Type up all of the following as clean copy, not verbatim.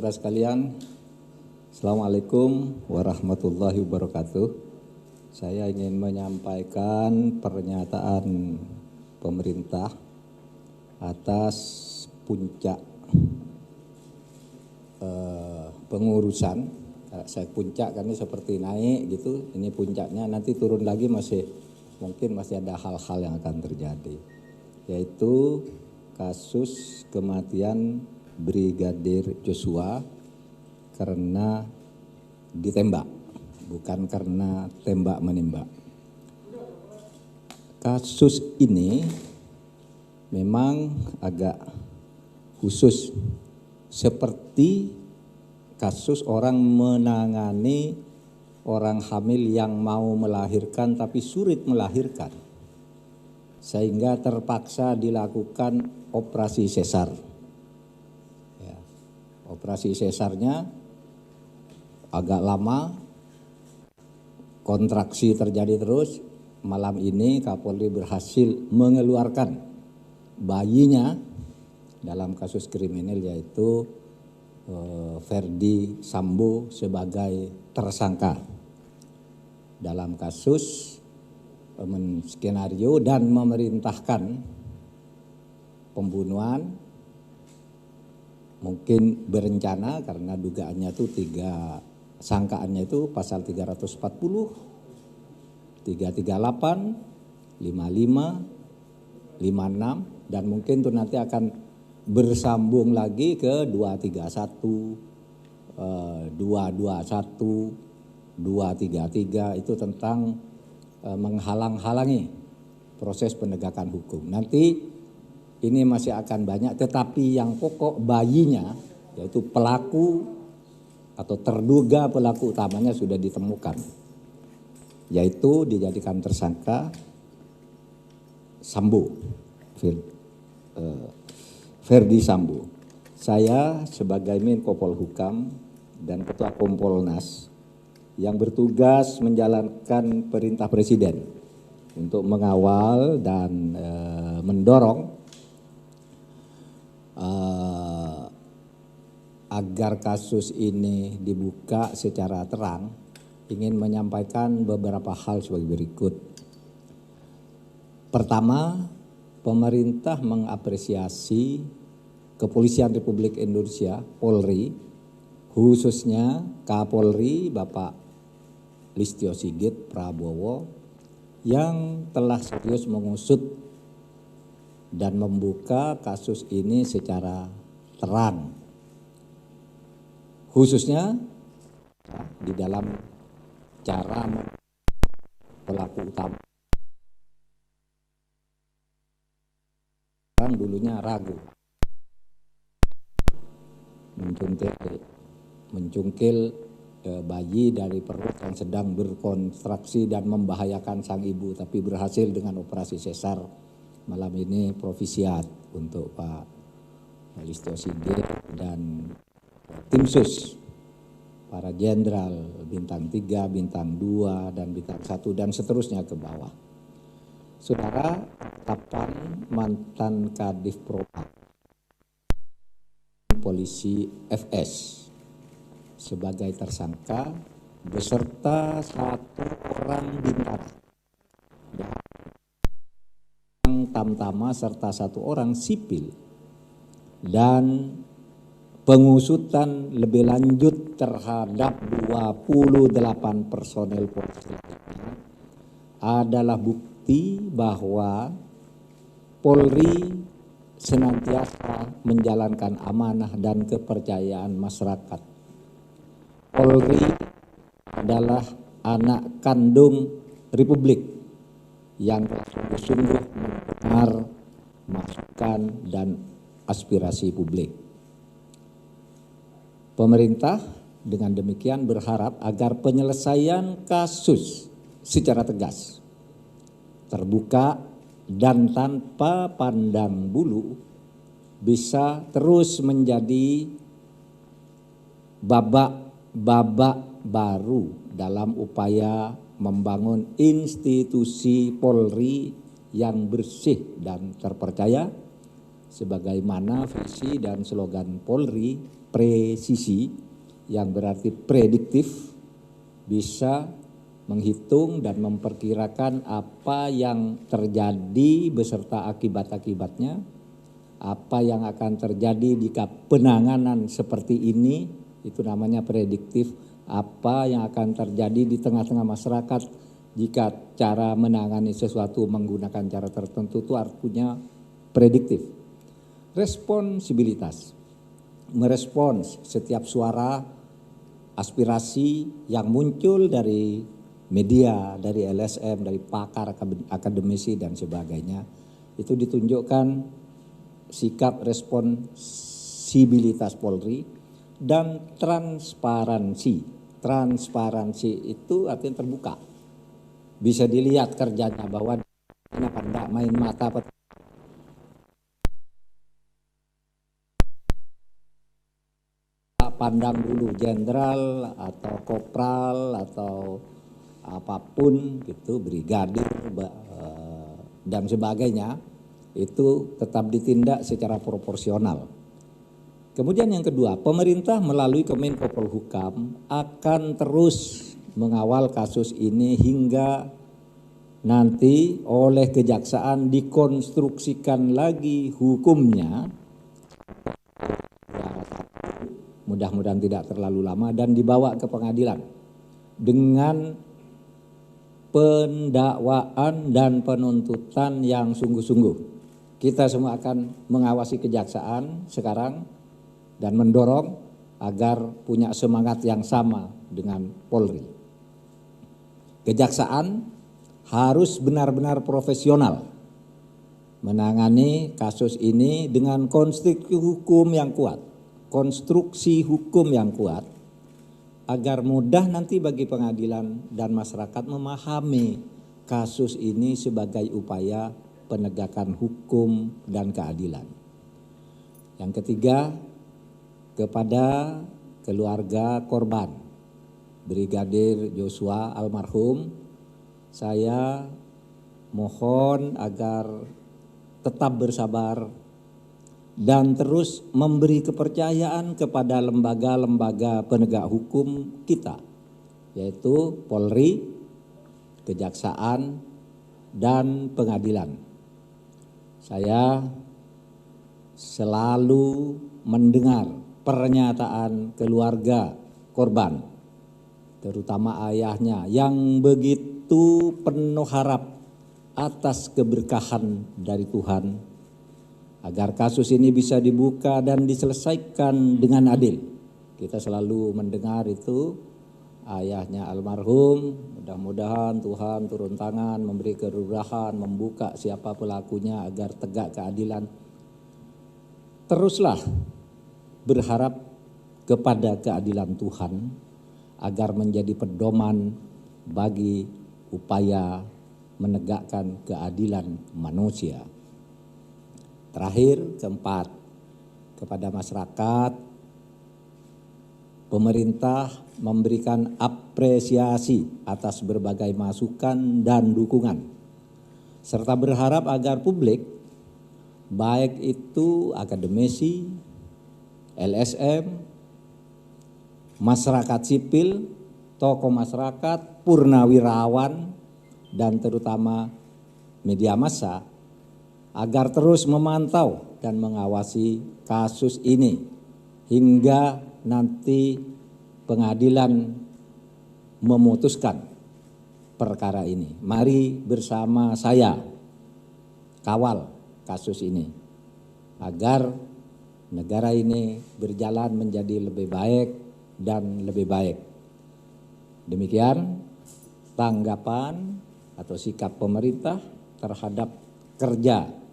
peserta sekalian, Assalamualaikum warahmatullahi wabarakatuh. Saya ingin menyampaikan pernyataan pemerintah atas puncak pengurusan. Saya puncak karena seperti naik gitu, ini puncaknya, nanti turun lagi mungkin masih ada hal-hal yang akan terjadi, yaitu kasus kematian Brigadir Joshua karena ditembak, bukan karena tembak menembak. Kasus ini memang agak khusus, seperti kasus orang menangani orang hamil yang mau melahirkan tapi sulit melahirkan, sehingga terpaksa dilakukan operasi sesar. Ya, operasi sesarnya agak lama, kontraksi terjadi terus. Malam ini Kapolri berhasil mengeluarkan bayinya dalam kasus kriminal, yaitu Ferdi Sambo sebagai tersangka dalam kasus skenario dan memerintahkan pembunuhan, mungkin berencana karena dugaannya itu sangkaannya itu pasal 340, 338, 55, 56, dan mungkin itu nanti akan bersambung lagi ke 231, 221, 233, itu tentang menghalang-halangi proses penegakan hukum. Nanti ini masih akan banyak, tetapi yang pokok bayinya, yaitu pelaku atau terduga pelaku utamanya sudah ditemukan, yaitu dijadikan tersangka Sambo, Ferdi Sambo. Saya sebagai Menko Polhukam dan Ketua Kompolnas yang bertugas menjalankan perintah Presiden untuk mengawal dan mendorong agar kasus ini dibuka secara terang, ingin menyampaikan beberapa hal sebagai berikut. Pertama, pemerintah mengapresiasi Kepolisian Republik Indonesia, Polri, khususnya Kapolri Bapak Listio Sigit Prabowo, yang telah serius mengusut dan membuka kasus ini secara terang, khususnya di dalam cara pelaku utama. Orang dulunya ragu, mencungkil bayi dari perut yang sedang berkontraksi dan membahayakan sang ibu, tapi berhasil dengan operasi sesar. Malam ini provisiat untuk Pak Listio Sigit dan tim sus, para jenderal bintang 3, bintang 2, dan bintang 1, dan seterusnya ke bawah. Saudara, penetapan mantan Kadif Propam Polisi FS sebagai tersangka beserta 1 orang bintara tamtama serta 1 orang sipil, dan pengusutan lebih lanjut terhadap 28 personel polisi lainnya adalah bukti bahwa Polri senantiasa menjalankan amanah dan kepercayaan masyarakat. Polri adalah anak kandung Republik yang sungguh-sungguh mendengar masukan dan aspirasi publik. Pemerintah dengan demikian berharap agar penyelesaian kasus secara tegas, terbuka, dan tanpa pandang bulu bisa terus menjadi babak baru dalam upaya membangun institusi Polri yang bersih dan terpercaya, sebagaimana visi dan slogan Polri presisi, yang berarti prediktif, bisa menghitung dan memperkirakan apa yang terjadi beserta akibat-akibatnya, apa yang akan terjadi jika penanganan seperti ini, itu namanya prediktif, apa yang akan terjadi di tengah-tengah masyarakat jika cara menangani sesuatu menggunakan cara tertentu, itu artinya prediktif. Responsibilitas, merespons setiap suara, aspirasi yang muncul dari media, dari LSM, dari pakar akademisi dan sebagainya, itu ditunjukkan sikap responsibilitas Polri dan transparansi. Transparansi itu artinya terbuka. Bisa dilihat kerjanya bahwa ini apa enggak main mata apa pandang dulu jenderal atau kopral atau apapun gitu, brigadir dan sebagainya, itu tetap ditindak secara proporsional. Kemudian yang kedua, pemerintah melalui Kemenko Polhukam akan terus mengawal kasus ini hingga nanti oleh kejaksaan dikonstruksikan lagi hukumnya, mudah-mudahan tidak terlalu lama, dan dibawa ke pengadilan dengan pendakwaan dan penuntutan yang sungguh-sungguh. Kita semua akan mengawasi kejaksaan sekarang dan mendorong agar punya semangat yang sama dengan Polri. Kejaksaan harus benar-benar profesional menangani kasus ini dengan konstruksi hukum yang kuat, agar mudah nanti bagi pengadilan dan masyarakat memahami kasus ini sebagai upaya penegakan hukum dan keadilan. Yang ketiga, kepada keluarga korban Brigadir Joshua almarhum, saya mohon agar tetap bersabar dan terus memberi kepercayaan kepada lembaga-lembaga penegak hukum kita, yaitu Polri, Kejaksaan, dan Pengadilan. Saya selalu mendengar pernyataan keluarga korban, terutama ayahnya, yang begitu penuh harap atas keberkahan dari Tuhan agar kasus ini bisa dibuka dan diselesaikan dengan adil. Kita selalu mendengar itu, ayahnya almarhum, mudah-mudahan Tuhan turun tangan, memberi keluruhan, membuka siapa pelakunya agar tegak keadilan. Teruslah berharap kepada keadilan Tuhan agar menjadi pedoman bagi upaya menegakkan keadilan manusia. Terakhir, keempat, kepada masyarakat, pemerintah memberikan apresiasi atas berbagai masukan dan dukungan, serta berharap agar publik, baik itu akademisi, LSM, masyarakat sipil, tokoh masyarakat, purnawirawan, dan terutama media massa, agar terus memantau dan mengawasi kasus ini hingga nanti pengadilan memutuskan perkara ini. Mari bersama saya kawal kasus ini agar negara ini berjalan menjadi lebih baik dan lebih baik. Demikian tanggapan atau sikap pemerintah terhadap kerja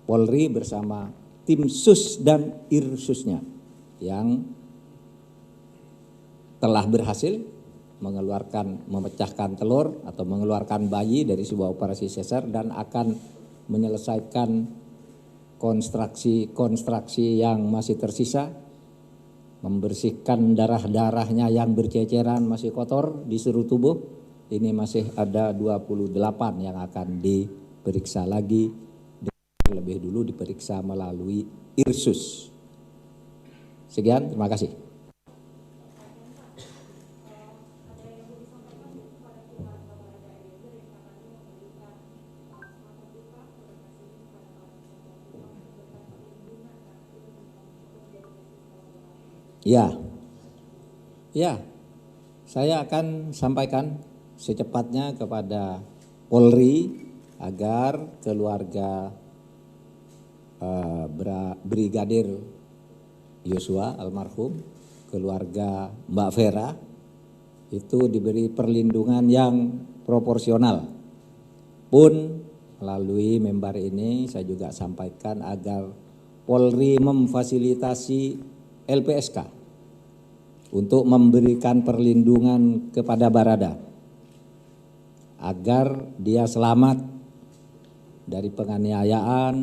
Polri bersama tim sus dan irsusnya yang telah berhasil memecahkan telur atau mengeluarkan bayi dari sebuah operasi sesar dan akan menyelesaikan konstruksi yang masih tersisa, membersihkan darah-darahnya yang berceceran masih kotor di seluruh tubuh. Ini masih ada 28 yang akan diperiksa lagi, lebih dulu diperiksa melalui irsus. Sekian, terima kasih. Ya, saya akan sampaikan secepatnya kepada Polri agar keluarga Brigadir Yosua almarhum, keluarga Mbak Vera itu diberi perlindungan yang proporsional. Pun melalui member ini saya juga sampaikan agar Polri memfasilitasi LPSK untuk memberikan perlindungan kepada Barada agar dia selamat dari penganiayaan,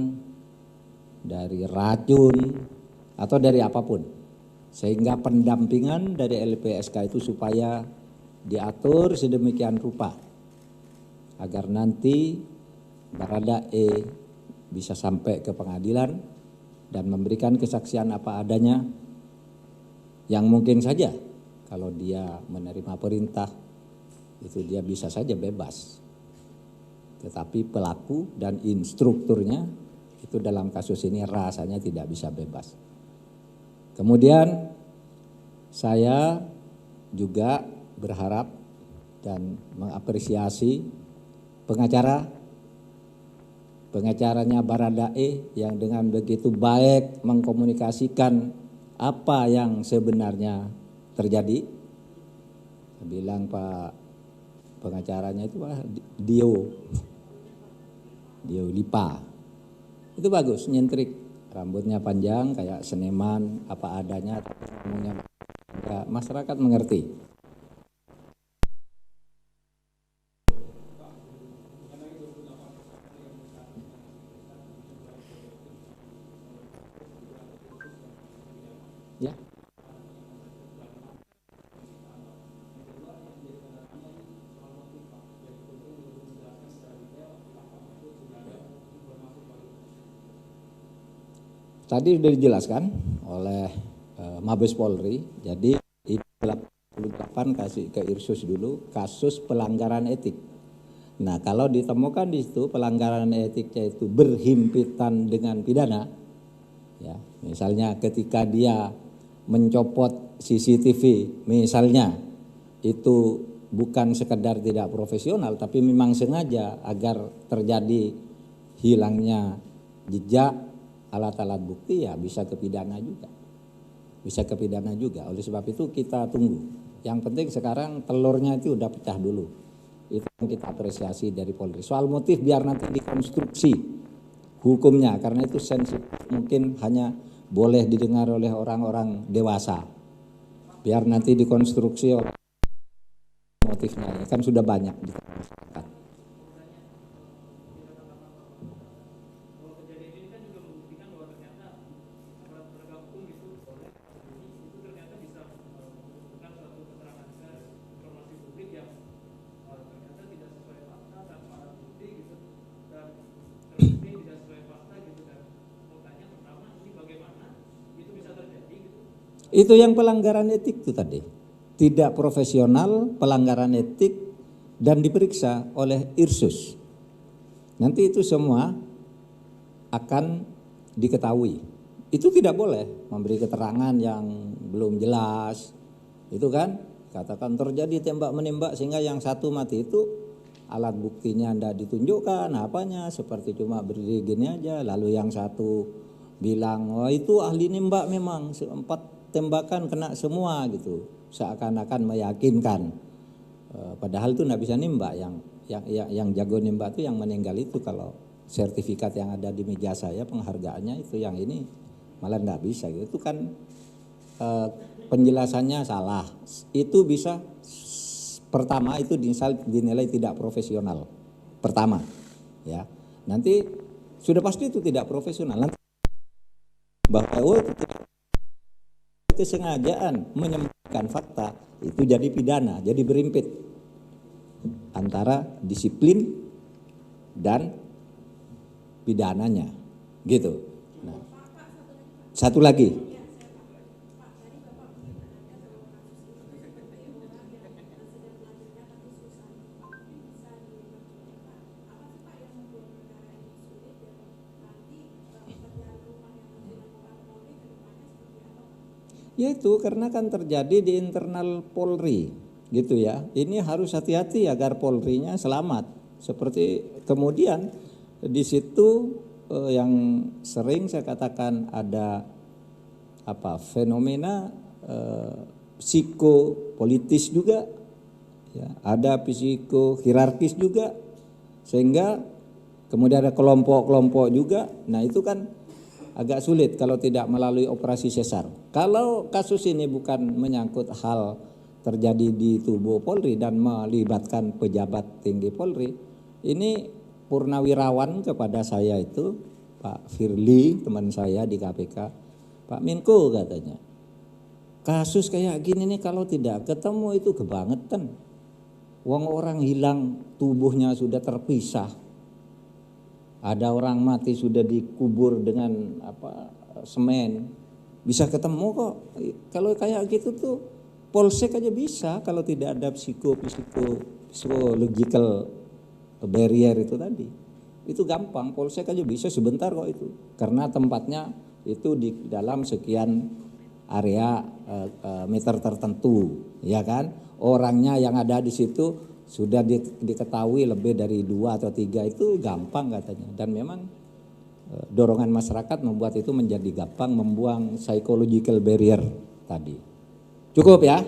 dari racun, atau dari apapun. Sehingga pendampingan dari LPSK itu supaya diatur sedemikian rupa agar nanti Barada E bisa sampai ke pengadilan dan memberikan kesaksian apa adanya, yang mungkin saja kalau dia menerima perintah itu dia bisa saja bebas. Tetapi pelaku dan instrukturnya itu dalam kasus ini rasanya tidak bisa bebas. Kemudian saya juga berharap dan mengapresiasi pengacaranya Barada E yang dengan begitu baik mengkomunikasikan apa yang sebenarnya terjadi. Saya bilang Pak pengacaranya itu Pak Dio Lipa. Itu bagus, nyentrik, rambutnya panjang kayak seniman apa adanya, tapi ngomongnya ya, masyarakat mengerti. Ya. Tadi sudah dijelaskan oleh Mabes Polri, jadi 88 kasih ke Irsus dulu, kasus pelanggaran etik. Nah kalau ditemukan di situ pelanggaran etiknya itu berhimpitan dengan pidana, ya misalnya ketika dia mencopot CCTV misalnya, itu bukan sekedar tidak profesional tapi memang sengaja agar terjadi hilangnya jejak alat-alat bukti, ya bisa kepidana juga. Bisa kepidana juga. Oleh sebab itu kita tunggu. Yang penting sekarang telurnya itu udah pecah dulu. Itu yang kita apresiasi dari Polri. Soal motif biar nanti dikonstruksi hukumnya, karena itu sensitif, mungkin hanya boleh didengar oleh orang-orang dewasa. Biar nanti dikonstruksi oleh motifnya, kan sudah banyak di masyarakat. Itu yang pelanggaran etik itu tadi. Tidak profesional, pelanggaran etik, dan diperiksa oleh Irsus. Nanti itu semua akan diketahui. Itu tidak boleh memberi keterangan yang belum jelas. Itu kan, katakan terjadi tembak menembak sehingga yang satu mati, itu alat buktinya tidak ditunjukkan apanya, seperti cuma berdiri gini aja. Lalu yang satu bilang, oh itu ahli nembak memang, 4 tembakan kena semua gitu, seakan-akan meyakinkan, padahal itu nggak bisa nembak. Yang jago nembak itu yang meninggal itu. Kalau sertifikat yang ada di meja saya penghargaannya itu, yang ini malah nggak bisa gitu. Itu kan penjelasannya salah. Itu bisa pertama itu dinilai tidak profesional pertama, ya. Nanti sudah pasti itu tidak profesional. Nanti bahwa itu tidak kesengajaan menyampaikan fakta, itu jadi pidana, jadi berimpit antara disiplin dan pidananya, gitu. Nah, satu lagi, Yaitu karena kan terjadi di internal Polri gitu ya. Ini harus hati-hati agar Polri-nya selamat. Seperti kemudian di situ yang sering saya katakan ada fenomena psikopolitis juga ya, ada psiko hierarkis juga, sehingga kemudian ada kelompok-kelompok juga. Nah itu kan agak sulit kalau tidak melalui operasi sesar. Kalau kasus ini bukan menyangkut hal terjadi di tubuh Polri dan melibatkan pejabat tinggi Polri, ini purnawirawan kepada saya itu Pak Firly, teman saya di KPK, Pak Menko katanya, kasus kayak gini nih kalau tidak ketemu itu kebangetan. Wong orang hilang tubuhnya sudah terpisah, ada orang mati sudah dikubur dengan semen, bisa ketemu kok. Kalau kayak gitu tuh polsek aja bisa, kalau tidak ada psychological barrier itu tadi, itu gampang, polsek aja bisa sebentar kok itu, karena tempatnya itu di dalam sekian area meter tertentu, ya kan. Orangnya yang ada di situ sudah diketahui lebih dari 2 atau 3, itu gampang katanya. Dan memang dorongan masyarakat membuat itu menjadi gampang, membuang psychological barrier tadi. Cukup ya.